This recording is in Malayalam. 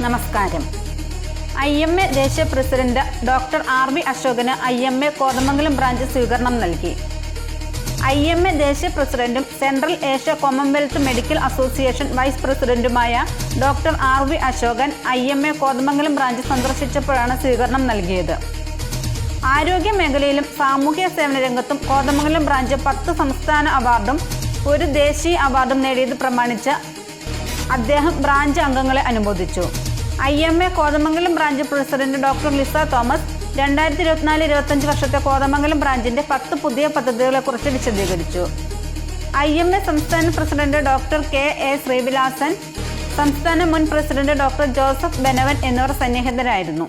നമസ്കാരം. IMA ദേശീയ പ്രസിഡന്റ് ഡോക്ടർ RV അശോകന് IMA കോതമംഗലം ബ്രാഞ്ച് സ്വീകരണം നൽകി. IMA ദേശീയ പ്രസിഡന്റും central Asia Commonwealth medical association vice പ്രസിഡന്റുമായ doctor RV Ashokan IMA Kothamangalam branch സന്ദർശിച്ചപ്പോഴാണ് സ്വീകരണം നൽകിയത്. ആരോഗ്യ മേഖലയിലും സാമൂഹ്യ സേവന രംഗത്തും കോതമംഗലം ബ്രാഞ്ച് 10 സംസ്ഥാന അവാർഡും 1 ദേശീയ അവാർഡും നേടിയത് പ്രമാണിച്ച് അദ്ദേഹം ബ്രാഞ്ച് അംഗങ്ങളെ അനുമോദിച്ചു. IMA Kothamangalam branch president doctor Lisa Thomas 2024-25 വർഷത്തെ കോതമംഗലം ബ്രാഞ്ചിന്റെ 10 പുതിയ പദ്ധതികളെക്കുറിച്ച് വിശദീകരിച്ചു. IMA സംസ്ഥാന പ്രസിഡന്റ് ഡോക്ടർ KA ശ്രീവിലാസൻ, സംസ്ഥാന മുൻ പ്രസിഡന്റ് ഡോക്ടർ ജോസഫ് ബെനവൻ എന്നിവർ സന്നിഹിതരായിരുന്നു.